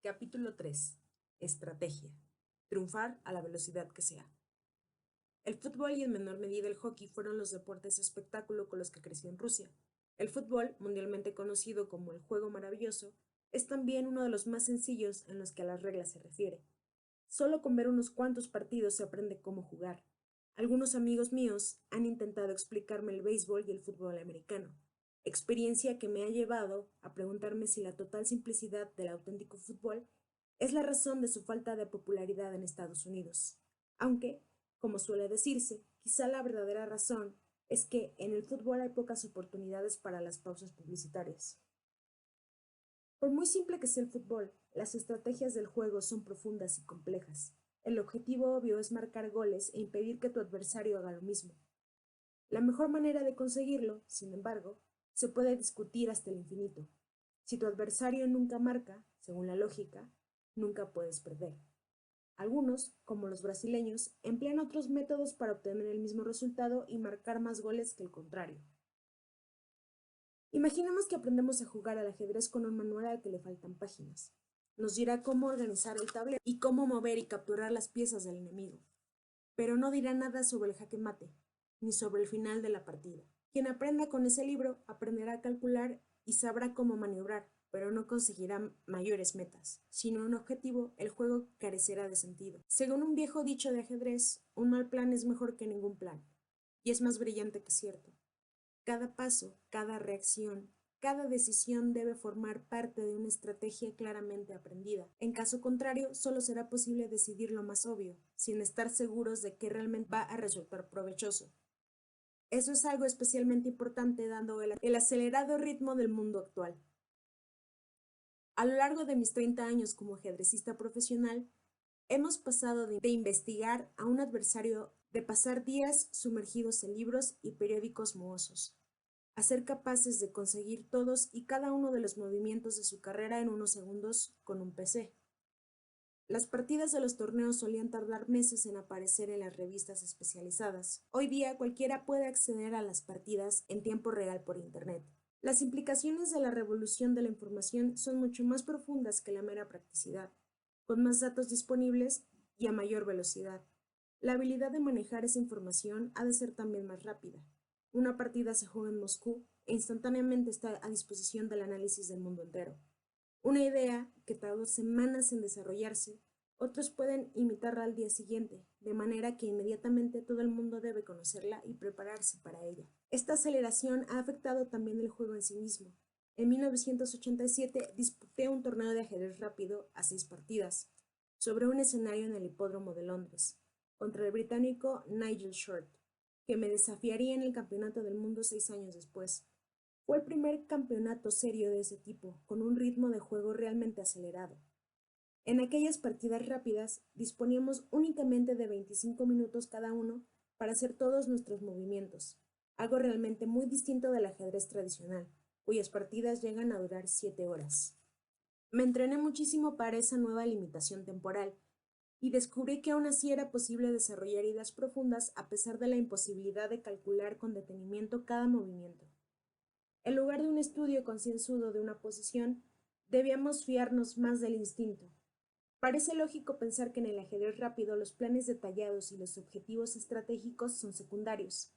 Capítulo 3. Estrategia. Triunfar a la velocidad que sea. El fútbol y en menor medida el hockey fueron los deportes espectáculo con los que creció en Rusia. El fútbol, mundialmente conocido como el juego maravilloso, es también uno de los más sencillos en los que a las reglas se refiere. Solo con ver unos cuantos partidos se aprende cómo jugar. Algunos amigos míos han intentado explicarme el béisbol y el fútbol americano, experiencia que me ha llevado a preguntarme si la total simplicidad del auténtico fútbol es la razón de su falta de popularidad en Estados Unidos. Aunque, como suele decirse, quizá la verdadera razón es que en el fútbol hay pocas oportunidades para las pausas publicitarias. Por muy simple que sea el fútbol, las estrategias del juego son profundas y complejas. El objetivo obvio es marcar goles e impedir que tu adversario haga lo mismo. La mejor manera de conseguirlo, sin embargo, se puede discutir hasta el infinito. Si tu adversario nunca marca, según la lógica, nunca puedes perder. Algunos, como los brasileños, emplean otros métodos para obtener el mismo resultado y marcar más goles que el contrario. Imaginemos que aprendemos a jugar al ajedrez con un manual al que le faltan páginas. Nos dirá cómo organizar el tablero y cómo mover y capturar las piezas del enemigo, pero no dirá nada sobre el jaque mate, ni sobre el final de la partida. Quien aprenda con ese libro aprenderá a calcular y sabrá cómo maniobrar, pero no conseguirá mayores metas. Sin un objetivo, el juego carecerá de sentido. Según un viejo dicho de ajedrez, un mal plan es mejor que ningún plan, y es más brillante que cierto. Cada paso, cada reacción, cada decisión debe formar parte de una estrategia claramente aprendida. En caso contrario, solo será posible decidir lo más obvio, sin estar seguros de que realmente va a resultar provechoso. Eso es algo especialmente importante dado el acelerado ritmo del mundo actual. A lo largo de mis 30 años como ajedrecista profesional, hemos pasado de investigar a un adversario, de pasar días sumergidos en libros y periódicos mohosos, a ser capaces de conseguir todos y cada uno de los movimientos de su carrera en unos segundos con un PC. Las partidas de los torneos solían tardar meses en aparecer en las revistas especializadas. Hoy día cualquiera puede acceder a las partidas en tiempo real por Internet. Las implicaciones de la revolución de la información son mucho más profundas que la mera practicidad, con más datos disponibles y a mayor velocidad. La habilidad de manejar esa información ha de ser también más rápida. Una partida se juega en Moscú e instantáneamente está a disposición del análisis del mundo entero. Una idea que tardó semanas en desarrollarse, otros pueden imitarla al día siguiente, de manera que inmediatamente todo el mundo debe conocerla y prepararse para ella. Esta aceleración ha afectado también el juego en sí mismo. En 1987 disputé un torneo de ajedrez rápido a 6 partidas, sobre un escenario en el Hipódromo de Londres, contra el británico Nigel Short, que me desafiaría en el Campeonato del Mundo 6 años después. Fue el primer campeonato serio de ese tipo, con un ritmo de juego realmente acelerado. En aquellas partidas rápidas disponíamos únicamente de 25 minutos cada uno para hacer todos nuestros movimientos, algo realmente muy distinto del ajedrez tradicional, cuyas partidas llegan a durar 7 horas. Me entrené muchísimo para esa nueva limitación temporal y descubrí que aún así era posible desarrollar ideas profundas a pesar de la imposibilidad de calcular con detenimiento cada movimiento. En lugar de un estudio concienzudo de una posición, debíamos fiarnos más del instinto. Parece lógico pensar que en el ajedrez rápido los planes detallados y los objetivos estratégicos son secundarios,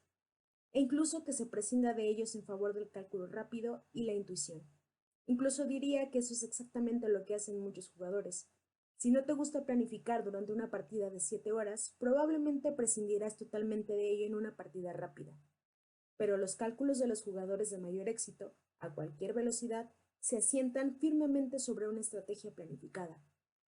e incluso que se prescinda de ellos en favor del cálculo rápido y la intuición. Incluso diría que eso es exactamente lo que hacen muchos jugadores. Si no te gusta planificar durante una partida de 7 horas, probablemente prescindirás totalmente de ello en una partida rápida. Pero los cálculos de los jugadores de mayor éxito, a cualquier velocidad, se asientan firmemente sobre una estrategia planificada.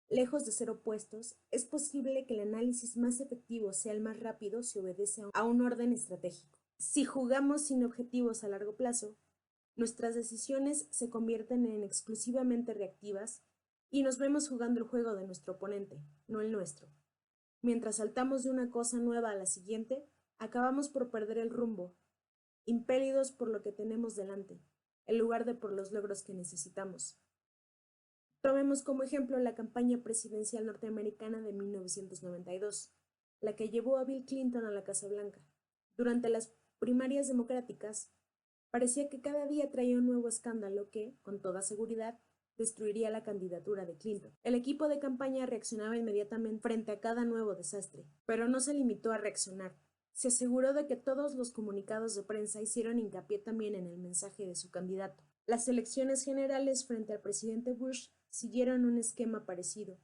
Lejos de ser opuestos, es posible que el análisis más efectivo sea el más rápido si obedece a un orden estratégico. Si jugamos sin objetivos a largo plazo, nuestras decisiones se convierten en exclusivamente reactivas y nos vemos jugando el juego de nuestro oponente, no el nuestro. Mientras saltamos de una cosa nueva a la siguiente, acabamos por perder el rumbo, impelidos por lo que tenemos delante, en lugar de por los logros que necesitamos. Tomemos como ejemplo la campaña presidencial norteamericana de 1992, la que llevó a Bill Clinton a la Casa Blanca. Durante las primarias democráticas, parecía que cada día traía un nuevo escándalo que, con toda seguridad, destruiría la candidatura de Clinton. El equipo de campaña reaccionaba inmediatamente frente a cada nuevo desastre, pero no se limitó a reaccionar. Se aseguró de que todos los comunicados de prensa hicieron hincapié también en el mensaje de su candidato. Las elecciones generales frente al presidente Bush siguieron un esquema parecido.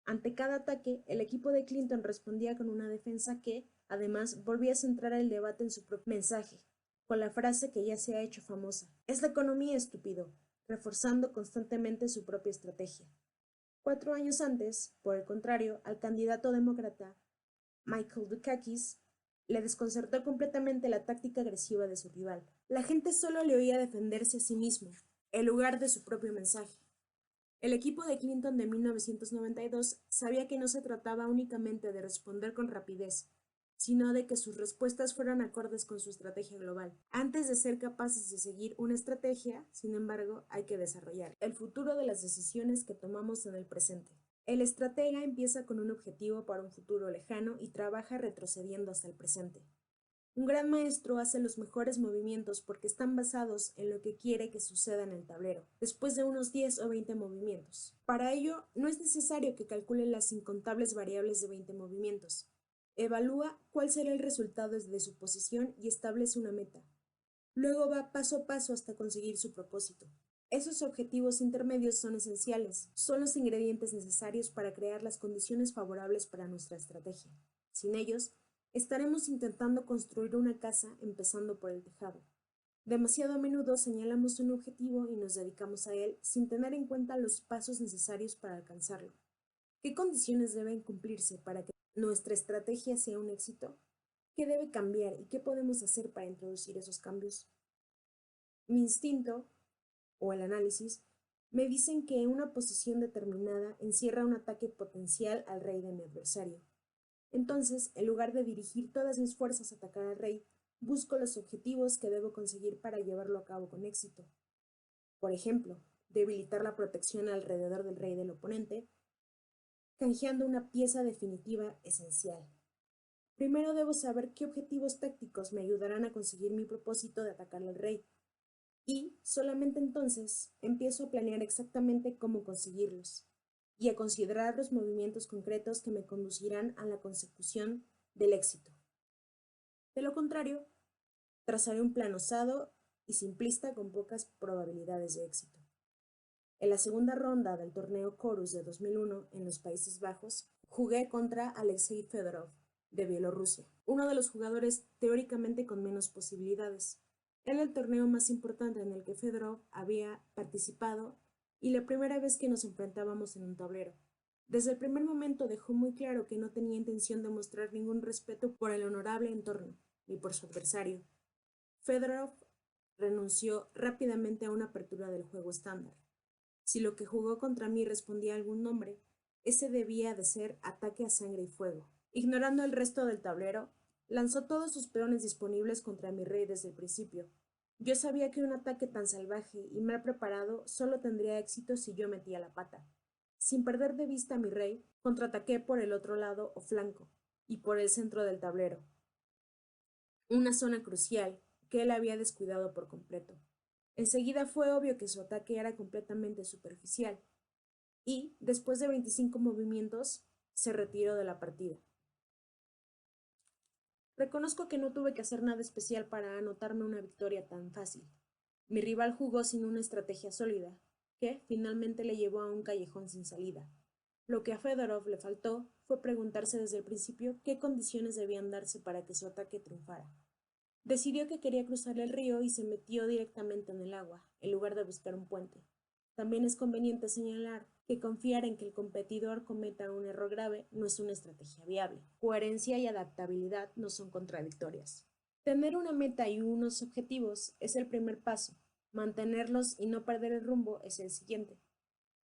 Ante cada ataque, el equipo de Clinton respondía con una defensa que, además, volvía a centrar el debate en su propio mensaje, con la frase que ya se ha hecho famosa: «Es la economía, estúpido», reforzando constantemente su propia estrategia. 4 años antes, por el contrario, al candidato demócrata Michael Dukakis le desconcertó completamente la táctica agresiva de su rival. La gente solo le oía defenderse a sí mismo, en lugar de su propio mensaje. El equipo de Clinton de 1992 sabía que no se trataba únicamente de responder con rapidez, sino de que sus respuestas fueran acordes con su estrategia global. Antes de ser capaces de seguir una estrategia, sin embargo, hay que desarrollar el futuro de las decisiones que tomamos en el presente. El estratega empieza con un objetivo para un futuro lejano y trabaja retrocediendo hasta el presente. Un gran maestro hace los mejores movimientos porque están basados en lo que quiere que suceda en el tablero, después de unos 10 o 20 movimientos. Para ello, no es necesario que calcule las incontables variables de 20 movimientos. Evalúa cuál será el resultado desde su posición y establece una meta. Luego va paso a paso hasta conseguir su propósito. Esos objetivos intermedios son esenciales, son los ingredientes necesarios para crear las condiciones favorables para nuestra estrategia. Sin ellos, estaremos intentando construir una casa empezando por el tejado. Demasiado a menudo señalamos un objetivo y nos dedicamos a él sin tener en cuenta los pasos necesarios para alcanzarlo. ¿Qué condiciones deben cumplirse para que nuestra estrategia sea un éxito? ¿Qué debe cambiar y qué podemos hacer para introducir esos cambios? Mi instinto, o el análisis, me dicen que una posición determinada encierra un ataque potencial al rey de mi adversario. Entonces, en lugar de dirigir todas mis fuerzas a atacar al rey, busco los objetivos que debo conseguir para llevarlo a cabo con éxito. Por ejemplo, debilitar la protección alrededor del rey del oponente, canjeando una pieza definitiva esencial. Primero debo saber qué objetivos tácticos me ayudarán a conseguir mi propósito de atacar al rey, y solamente entonces empiezo a planear exactamente cómo conseguirlos y a considerar los movimientos concretos que me conducirán a la consecución del éxito. De lo contrario, trazaré un plan osado y simplista con pocas probabilidades de éxito. En la segunda ronda del torneo Chorus de 2001 en los Países Bajos, jugué contra Alexei Fedorov, de Bielorrusia, uno de los jugadores teóricamente con menos posibilidades. Era el torneo más importante en el que Fedorov había participado y la primera vez que nos enfrentábamos en un tablero. Desde el primer momento dejó muy claro que no tenía intención de mostrar ningún respeto por el honorable entorno, ni por su adversario. Fedorov renunció rápidamente a una apertura del juego estándar. Si lo que jugó contra mí respondía a algún nombre, ese debía de ser ataque a sangre y fuego. Ignorando el resto del tablero, lanzó todos sus peones disponibles contra mi rey desde el principio. Yo sabía que un ataque tan salvaje y mal preparado solo tendría éxito si yo metía la pata. Sin perder de vista a mi rey, contraataqué por el otro lado o flanco, y por el centro del tablero, una zona crucial que él había descuidado por completo. Enseguida fue obvio que su ataque era completamente superficial, y, después de 25 movimientos, se retiró de la partida. Reconozco que no tuve que hacer nada especial para anotarme una victoria tan fácil. Mi rival jugó sin una estrategia sólida, que finalmente le llevó a un callejón sin salida. Lo que a Fedorov le faltó fue preguntarse desde el principio qué condiciones debían darse para que su ataque triunfara. Decidió que quería cruzar el río y se metió directamente en el agua, en lugar de buscar un puente. También es conveniente señalar que confiar en que el competidor cometa un error grave no es una estrategia viable. Coherencia y adaptabilidad no son contradictorias. Tener una meta y unos objetivos es el primer paso. Mantenerlos y no perder el rumbo es el siguiente.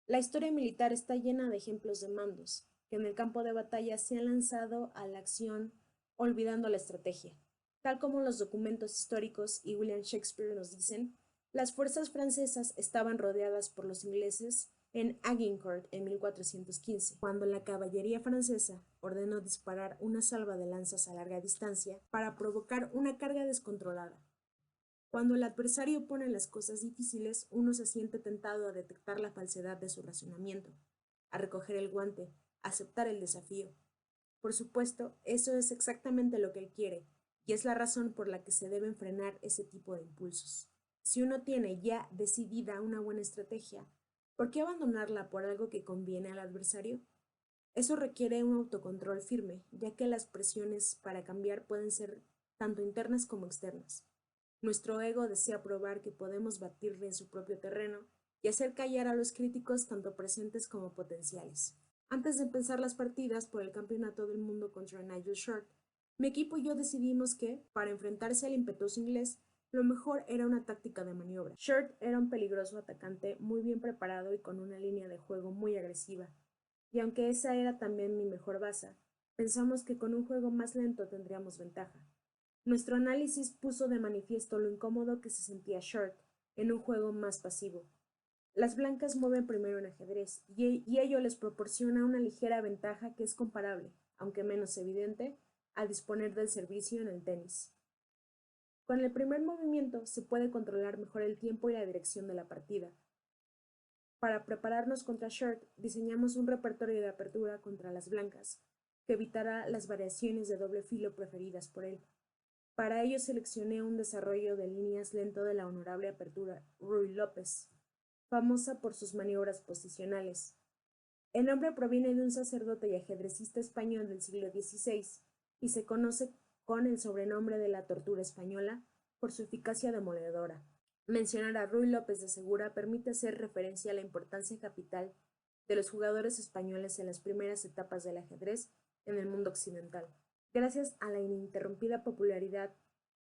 La historia militar está llena de ejemplos de mandos que en el campo de batalla se han lanzado a la acción olvidando la estrategia. Tal como los documentos históricos y William Shakespeare nos dicen, las fuerzas francesas estaban rodeadas por los ingleses en Agincourt en 1415, cuando la caballería francesa ordenó disparar una salva de lanzas a larga distancia para provocar una carga descontrolada. Cuando el adversario pone las cosas difíciles, uno se siente tentado a detectar la falsedad de su razonamiento, a recoger el guante, a aceptar el desafío. Por supuesto, eso es exactamente lo que él quiere, y es la razón por la que se deben frenar ese tipo de impulsos. Si uno tiene ya decidida una buena estrategia, ¿por qué abandonarla por algo que conviene al adversario? Eso requiere un autocontrol firme, ya que las presiones para cambiar pueden ser tanto internas como externas. Nuestro ego desea probar que podemos batirle en su propio terreno y hacer callar a los críticos tanto presentes como potenciales. Antes de empezar las partidas por el campeonato del mundo contra Nigel Short, mi equipo y yo decidimos que, para enfrentarse al impetuoso inglés, lo mejor era una táctica de maniobra. Short era un peligroso atacante muy bien preparado y con una línea de juego muy agresiva, y aunque esa era también mi mejor baza, pensamos que con un juego más lento tendríamos ventaja. Nuestro análisis puso de manifiesto lo incómodo que se sentía Short en un juego más pasivo. Las blancas mueven primero en ajedrez y ello les proporciona una ligera ventaja que es comparable, aunque menos evidente, a disponer del servicio en el tenis. Con el primer movimiento se puede controlar mejor el tiempo y la dirección de la partida. Para prepararnos contra Short, diseñamos un repertorio de apertura contra las blancas, que evitará las variaciones de doble filo preferidas por él. Para ello seleccioné un desarrollo de líneas lento de la honorable apertura Ruy López, famosa por sus maniobras posicionales. El nombre proviene de un sacerdote y ajedrecista español del siglo XVI y se conoce con el sobrenombre de la tortura española por su eficacia demoledora. Mencionar a Ruy López de Segura permite hacer referencia a la importancia capital de los jugadores españoles en las primeras etapas del ajedrez en el mundo occidental. Gracias a la ininterrumpida popularidad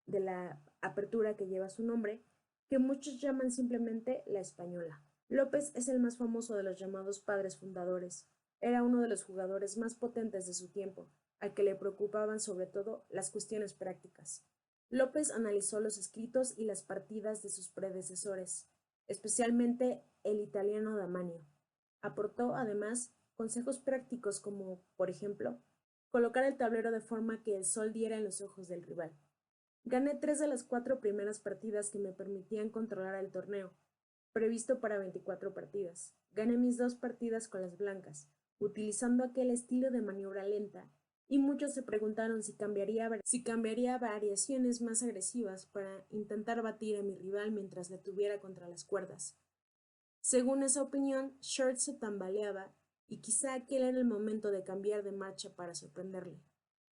de la apertura que lleva su nombre, que muchos llaman simplemente la española. López es el más famoso de los llamados padres fundadores. Era uno de los jugadores más potentes de su tiempo, al que le preocupaban sobre todo las cuestiones prácticas. López analizó los escritos y las partidas de sus predecesores, especialmente el italiano Damanio. Aportó, además, consejos prácticos como, por ejemplo, colocar el tablero de forma que el sol diera en los ojos del rival. Gané 3 de las 4 primeras partidas que me permitían controlar el torneo, previsto para 24 partidas. Gané mis 2 partidas con las blancas, utilizando aquel estilo de maniobra lenta, y muchos se preguntaron si cambiaría variaciones más agresivas para intentar batir a mi rival mientras le tuviera contra las cuerdas. Según esa opinión, Short se tambaleaba y quizá aquel era el momento de cambiar de marcha para sorprenderle.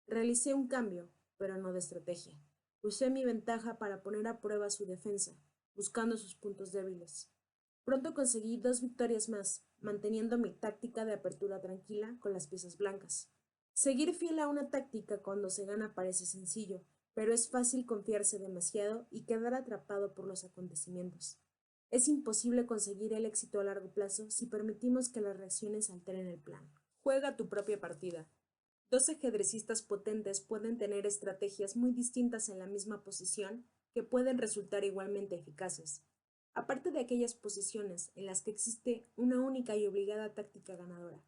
Realicé un cambio, pero no de estrategia. Usé mi ventaja para poner a prueba su defensa, buscando sus puntos débiles. Pronto conseguí 2 victorias más, manteniendo mi táctica de apertura tranquila con las piezas blancas. Seguir fiel a una táctica cuando se gana parece sencillo, pero es fácil confiarse demasiado y quedar atrapado por los acontecimientos. Es imposible conseguir el éxito a largo plazo si permitimos que las reacciones alteren el plan. Juega tu propia partida. 2 ajedrecistas potentes pueden tener estrategias muy distintas en la misma posición que pueden resultar igualmente eficaces. Aparte de aquellas posiciones en las que existe una única y obligada táctica ganadora.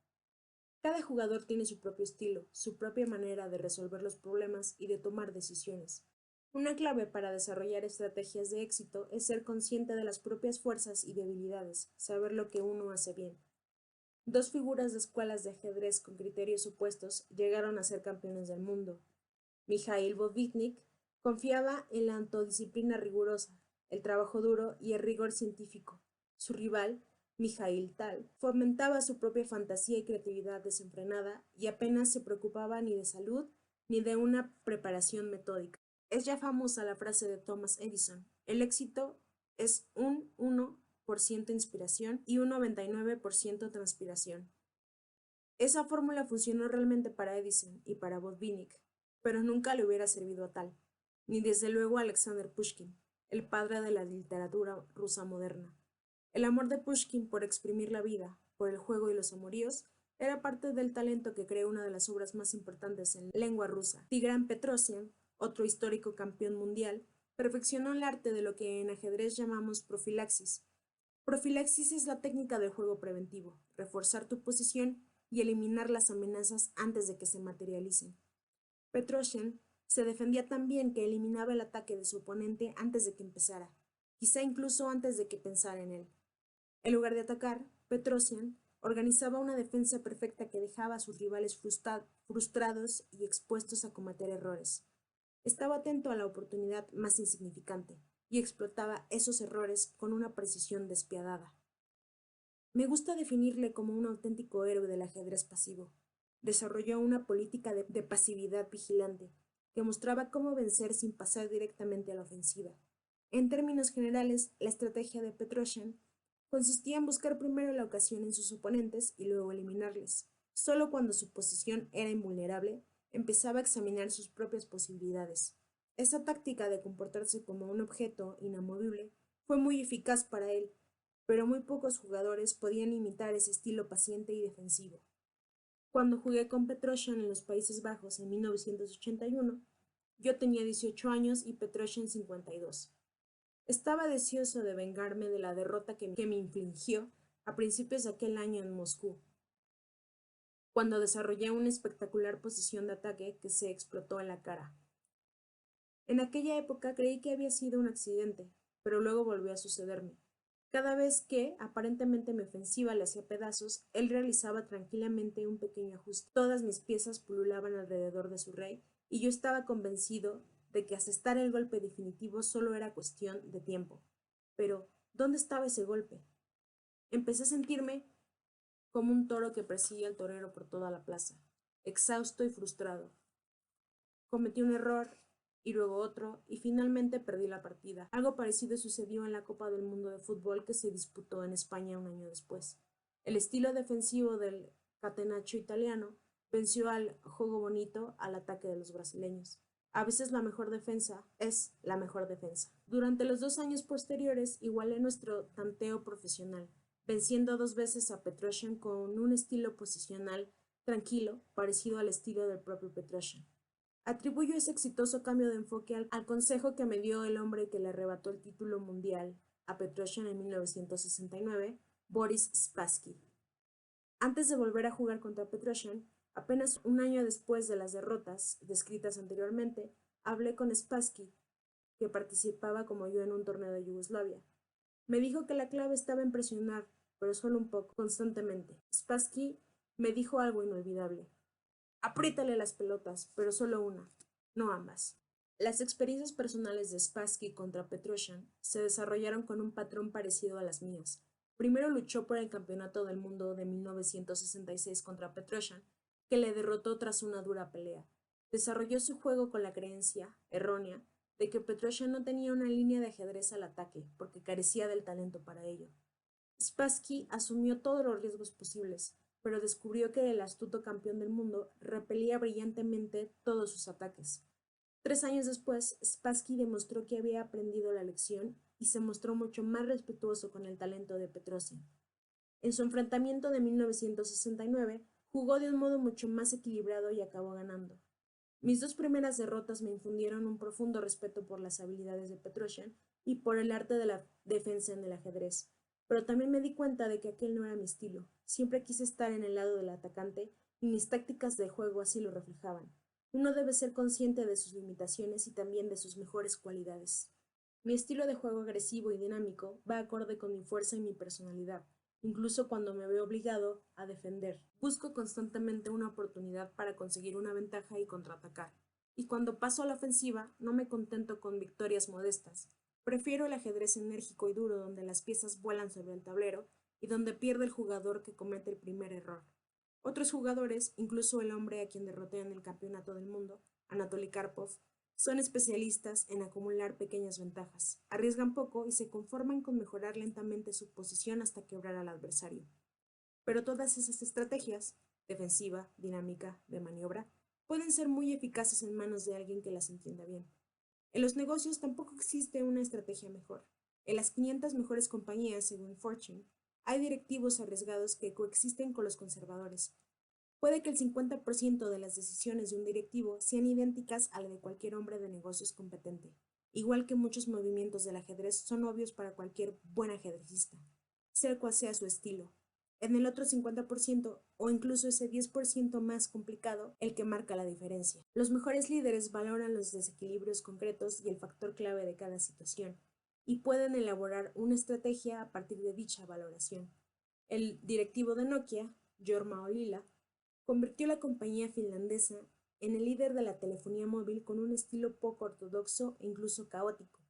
Cada jugador tiene su propio estilo, su propia manera de resolver los problemas y de tomar decisiones. Una clave para desarrollar estrategias de éxito es ser consciente de las propias fuerzas y debilidades, saber lo que uno hace bien. 2 figuras de escuelas de ajedrez con criterios opuestos llegaron a ser campeones del mundo. Mikhail Bobitnik confiaba en la autodisciplina rigurosa, el trabajo duro y el rigor científico. Su rival, Mikhail Tal, fomentaba su propia fantasía y creatividad desenfrenada y apenas se preocupaba ni de salud ni de una preparación metódica. Es ya famosa la frase de Thomas Edison: el éxito es un 1% inspiración y un 99% transpiración. Esa fórmula funcionó realmente para Edison y para Botvinnik, pero nunca le hubiera servido a Tal, ni desde luego a Alexander Pushkin, el padre de la literatura rusa moderna. El amor de Pushkin por exprimir la vida, por el juego y los amoríos, era parte del talento que creó una de las obras más importantes en lengua rusa. Tigran Petrosian, otro histórico campeón mundial, perfeccionó el arte de lo que en ajedrez llamamos profilaxis. Profilaxis es la técnica del juego preventivo, reforzar tu posición y eliminar las amenazas antes de que se materialicen. Petrosian Se defendía tan bien que eliminaba el ataque de su oponente antes de que empezara, quizá incluso antes de que pensara en él. En lugar de atacar, Petrosian organizaba una defensa perfecta que dejaba a sus rivales frustrados y expuestos a cometer errores. Estaba atento a la oportunidad más insignificante y explotaba esos errores con una precisión despiadada. Me gusta definirle como un auténtico héroe del ajedrez pasivo. Desarrolló una política de pasividad vigilante, que mostraba cómo vencer sin pasar directamente a la ofensiva. En términos generales, la estrategia de Petrosian consistía en buscar primero la ocasión en sus oponentes y luego eliminarles. Solo cuando su posición era invulnerable, empezaba a examinar sus propias posibilidades. Esa táctica de comportarse como un objeto inamovible fue muy eficaz para él, pero muy pocos jugadores podían imitar ese estilo paciente y defensivo. Cuando jugué con Petrosian en los Países Bajos en 1981, yo tenía 18 años y Petrosian 52. Estaba deseoso de vengarme de la derrota que me infligió a principios de aquel año en Moscú, cuando desarrollé una espectacular posición de ataque que se explotó en la cara. En aquella época creí que había sido un accidente, pero luego volvió a sucederme. Cada vez que, aparentemente mi ofensiva le hacía pedazos, él realizaba tranquilamente un pequeño ajuste. Todas mis piezas pululaban alrededor de su rey, y yo estaba convencido de que asestar el golpe definitivo solo era cuestión de tiempo. Pero, ¿dónde estaba ese golpe? Empecé a sentirme como un toro que persigue al torero por toda la plaza, exhausto y frustrado. Cometí un error y luego otro, y finalmente perdí la partida. Algo parecido sucedió en la Copa del Mundo de Fútbol que se disputó en España un año después. El estilo defensivo del catenaccio italiano venció al juego bonito al ataque de los brasileños. A veces la mejor defensa es la mejor defensa. Durante los 2 años posteriores igualé nuestro tanteo profesional, venciendo 2 veces a Petrosian con un estilo posicional tranquilo, parecido al estilo del propio Petrosian. Atribuyo ese exitoso cambio de enfoque al consejo que me dio el hombre que le arrebató el título mundial a Petrosian en 1969, Boris Spassky. Antes de volver a jugar contra Petrosian, apenas un año después de las derrotas descritas anteriormente, hablé con Spassky, que participaba como yo en un torneo de Yugoslavia. Me dijo que la clave estaba en presionar, pero solo un poco, constantemente. Spassky me dijo algo inolvidable. Apriétale las pelotas, pero solo una, no ambas. Las experiencias personales de Spassky contra Petrosian se desarrollaron con un patrón parecido a las mías. Primero luchó por el Campeonato del Mundo de 1966 contra Petrosian, que le derrotó tras una dura pelea. Desarrolló su juego con la creencia, errónea, de que Petrosian no tenía una línea de ajedrez al ataque, porque carecía del talento para ello. Spassky asumió todos los riesgos posibles, pero descubrió que el astuto campeón del mundo repelía brillantemente todos sus ataques. 3 años después, Spassky demostró que había aprendido la lección y se mostró mucho más respetuoso con el talento de Petrosian. En su enfrentamiento de 1969, jugó de un modo mucho más equilibrado y acabó ganando. Mis 2 primeras derrotas me infundieron un profundo respeto por las habilidades de Petrosian y por el arte de la defensa en el ajedrez. Pero también me di cuenta de que aquel no era mi estilo. Siempre quise estar en el lado del atacante y mis tácticas de juego así lo reflejaban. Uno debe ser consciente de sus limitaciones y también de sus mejores cualidades. Mi estilo de juego agresivo y dinámico va acorde con mi fuerza y mi personalidad, incluso cuando me veo obligado a defender. Busco constantemente una oportunidad para conseguir una ventaja y contraatacar. Y cuando paso a la ofensiva, no me contento con victorias modestas. Prefiero el ajedrez enérgico y duro donde las piezas vuelan sobre el tablero y donde pierde el jugador que comete el primer error. Otros jugadores, incluso el hombre a quien derroté en el Campeonato del Mundo, Anatoly Karpov, son especialistas en acumular pequeñas ventajas, arriesgan poco y se conforman con mejorar lentamente su posición hasta quebrar al adversario. Pero todas esas estrategias, defensiva, dinámica, de maniobra, pueden ser muy eficaces en manos de alguien que las entienda bien. En los negocios tampoco existe una estrategia mejor. En las 500 mejores compañías, según Fortune, hay directivos arriesgados que coexisten con los conservadores. Puede que el 50% de las decisiones de un directivo sean idénticas a la de cualquier hombre de negocios competente, igual que muchos movimientos del ajedrez son obvios para cualquier buen ajedrecista, sea cual sea su estilo. en el otro 50% o incluso ese 10% más complicado el que marca la diferencia. Los mejores líderes valoran los desequilibrios concretos y el factor clave de cada situación y pueden elaborar una estrategia a partir de dicha valoración. El directivo de Nokia, Jorma Ollila, convirtió la compañía finlandesa en el líder de la telefonía móvil con un estilo poco ortodoxo e incluso caótico,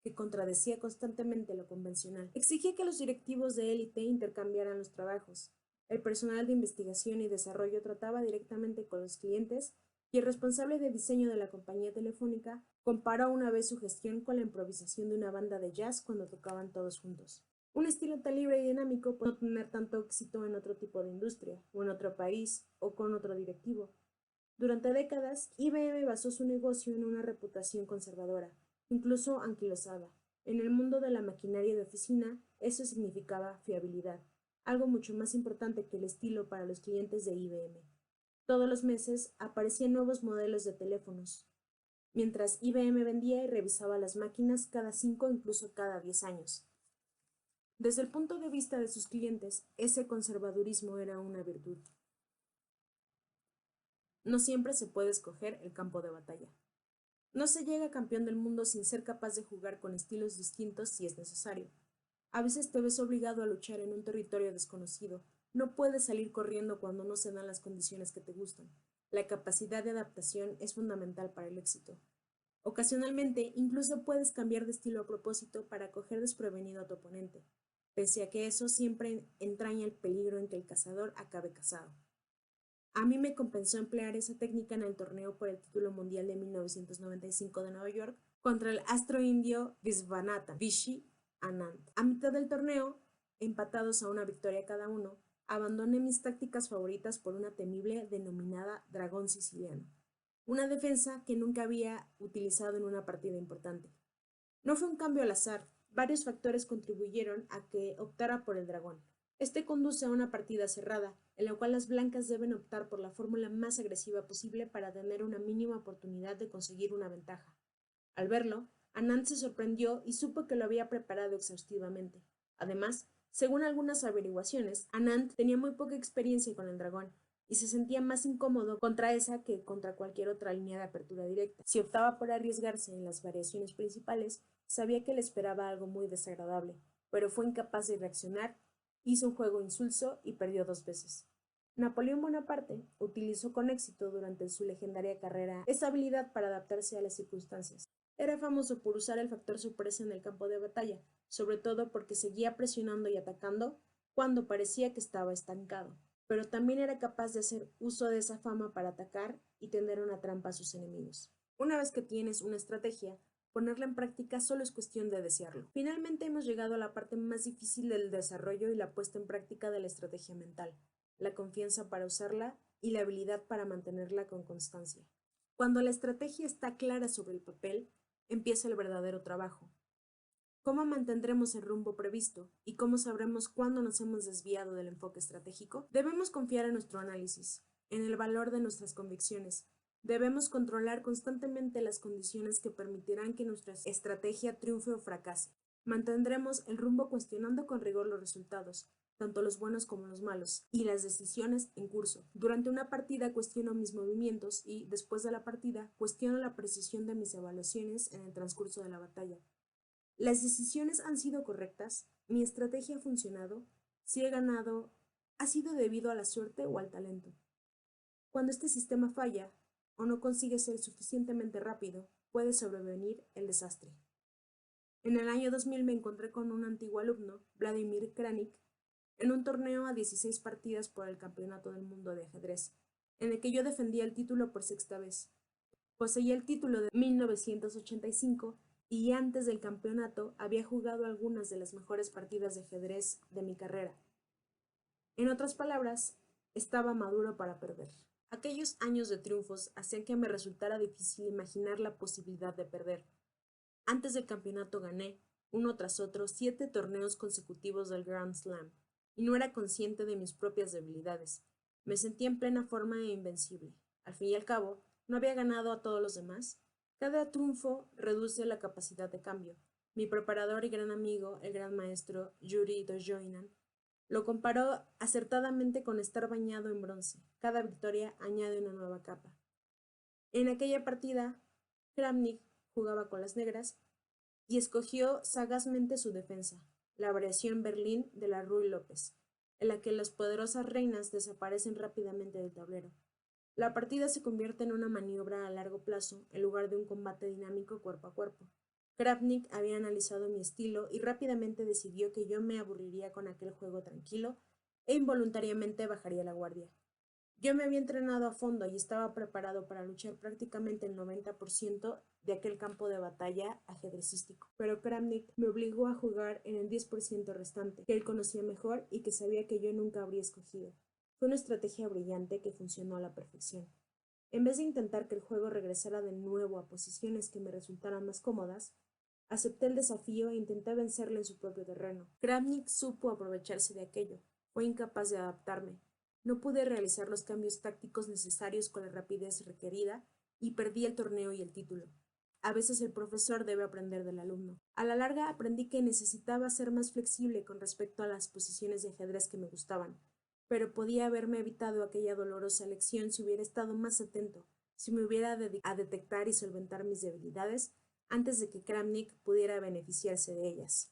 que contradecía constantemente lo convencional. Exigía que los directivos de élite intercambiaran los trabajos. El personal de investigación y desarrollo trataba directamente con los clientes y el responsable de diseño de la compañía telefónica comparó una vez su gestión con la improvisación de una banda de jazz cuando tocaban todos juntos. Un estilo tan libre y dinámico puede no tener tanto éxito en otro tipo de industria, o en otro país, o con otro directivo. Durante décadas, IBM basó su negocio en una reputación conservadora, incluso anquilosada. En el mundo de la maquinaria de oficina, eso significaba fiabilidad, algo mucho más importante que el estilo para los clientes de IBM. Todos los meses aparecían nuevos modelos de teléfonos, mientras IBM vendía y revisaba las máquinas cada 5 o incluso cada 10 años. Desde el punto de vista de sus clientes, ese conservadurismo era una virtud. No siempre se puede escoger el campo de batalla. No se llega campeón del mundo sin ser capaz de jugar con estilos distintos si es necesario. A veces te ves obligado a luchar en un territorio desconocido. No puedes salir corriendo cuando no se dan las condiciones que te gustan. La capacidad de adaptación es fundamental para el éxito. Ocasionalmente, incluso puedes cambiar de estilo a propósito para coger desprevenido a tu oponente, pese a que eso siempre entraña el peligro en que el cazador acabe cazado. A mí me compensó emplear esa técnica en el torneo por el título mundial de 1995 de Nueva York contra el astro indio Viswanathan Vishy Anand. A mitad del torneo, empatados a una victoria cada uno, abandoné mis tácticas favoritas por una temible denominada dragón siciliano, una defensa que nunca había utilizado en una partida importante. No fue un cambio al azar, varios factores contribuyeron a que optara por el dragón. Este conduce a una partida cerrada, en la cual las blancas deben optar por la fórmula más agresiva posible para tener una mínima oportunidad de conseguir una ventaja. Al verlo, Anand se sorprendió y supo que lo había preparado exhaustivamente. Además, según algunas averiguaciones, Anand tenía muy poca experiencia con el dragón y se sentía más incómodo contra esa que contra cualquier otra línea de apertura directa. Si optaba por arriesgarse en las variaciones principales, sabía que le esperaba algo muy desagradable, pero fue incapaz de reaccionar, hizo un juego insulso y perdió 2 veces. Napoleón Bonaparte utilizó con éxito durante su legendaria carrera esa habilidad para adaptarse a las circunstancias. Era famoso por usar el factor sorpresa en el campo de batalla, sobre todo porque seguía presionando y atacando cuando parecía que estaba estancado, pero también era capaz de hacer uso de esa fama para atacar y tender una trampa a sus enemigos. Una vez que tienes una estrategia, ponerla en práctica solo es cuestión de desearlo. Finalmente hemos llegado a la parte más difícil del desarrollo y la puesta en práctica de la estrategia mental, la confianza para usarla y la habilidad para mantenerla con constancia. Cuando la estrategia está clara sobre el papel, empieza el verdadero trabajo. ¿Cómo mantendremos el rumbo previsto y cómo sabremos cuándo nos hemos desviado del enfoque estratégico? Debemos confiar en nuestro análisis, en el valor de nuestras convicciones. Debemos controlar constantemente las condiciones que permitirán que nuestra estrategia triunfe o fracase. Mantendremos el rumbo cuestionando con rigor los resultados, tanto los buenos como los malos, y las decisiones en curso. Durante una partida cuestiono mis movimientos y, después de la partida, cuestiono la precisión de mis evaluaciones en el transcurso de la batalla. ¿Las decisiones han sido correctas? ¿Mi estrategia ha funcionado? Si he ganado, ¿ha sido debido a la suerte o al talento? Cuando este sistema falla o no consigue ser suficientemente rápido, puede sobrevenir el desastre. En el año 2000 me encontré con un antiguo alumno, Vladimir Kranik, en un torneo a 16 partidas por el Campeonato del Mundo de Ajedrez, en el que yo defendía el título por 6ª vez. Poseía el título de 1985 y antes del campeonato había jugado algunas de las mejores partidas de ajedrez de mi carrera. En otras palabras, estaba maduro para perder. Aquellos años de triunfos hacían que me resultara difícil imaginar la posibilidad de perder. Antes del campeonato gané, uno tras otro, 7 torneos consecutivos del Grand Slam, y no era consciente de mis propias debilidades. Me sentía en plena forma e invencible. Al fin y al cabo, ¿no había ganado a todos los demás? Cada triunfo reduce la capacidad de cambio. Mi preparador y gran amigo, el gran maestro Yuri Dojoinan, Lo comparó acertadamente con estar bañado en bronce. Cada victoria añade una nueva capa. En aquella partida, Kramnik jugaba con las negras y escogió sagazmente su defensa, la variación Berlín de la Ruy López, en la que las poderosas reinas desaparecen rápidamente del tablero. La partida se convierte en una maniobra a largo plazo en lugar de un combate dinámico cuerpo a cuerpo. Kravnik había analizado mi estilo y rápidamente decidió que yo me aburriría con aquel juego tranquilo e involuntariamente bajaría la guardia. Yo me había entrenado a fondo y estaba preparado para luchar prácticamente el 90% de aquel campo de batalla ajedrecístico, pero Kramnik me obligó a jugar en el 10% restante, que él conocía mejor y que sabía que yo nunca habría escogido. Fue una estrategia brillante que funcionó a la perfección. En vez de intentar que el juego regresara de nuevo a posiciones que me resultaran más cómodas, acepté el desafío e intenté vencerle en su propio terreno. Kramnik supo aprovecharse de aquello. Fue incapaz de adaptarme. No pude realizar los cambios tácticos necesarios con la rapidez requerida y perdí el torneo y el título. A veces el profesor debe aprender del alumno. A la larga aprendí que necesitaba ser más flexible con respecto a las posiciones de ajedrez que me gustaban, pero podía haberme evitado aquella dolorosa lección si hubiera estado más atento, si me hubiera dedicado a detectar y solventar mis debilidades antes de que Kramnik pudiera beneficiarse de ellas.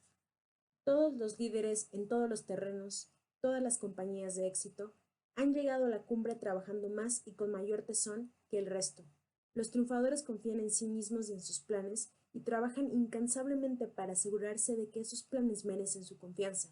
Todos los líderes en todos los terrenos, todas las compañías de éxito, han llegado a la cumbre trabajando más y con mayor tesón que el resto. Los triunfadores confían en sí mismos y en sus planes y trabajan incansablemente para asegurarse de que esos planes merecen su confianza.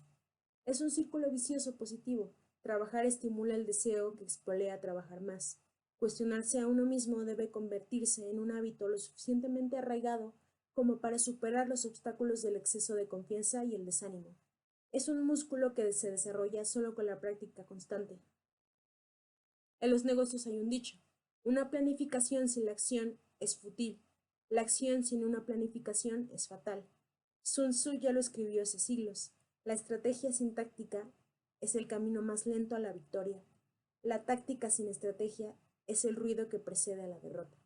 Es un círculo vicioso positivo. Trabajar estimula el deseo que expone a trabajar más. Cuestionarse a uno mismo debe convertirse en un hábito lo suficientemente arraigado como para superar los obstáculos del exceso de confianza y el desánimo. Es un músculo que se desarrolla solo con la práctica constante. En los negocios hay un dicho: una planificación sin la acción es fútil, la acción sin una planificación es fatal. Sun Tzu ya lo escribió hace siglos. La estrategia sin táctica es el camino más lento a la victoria. La táctica sin estrategia es el ruido que precede a la derrota.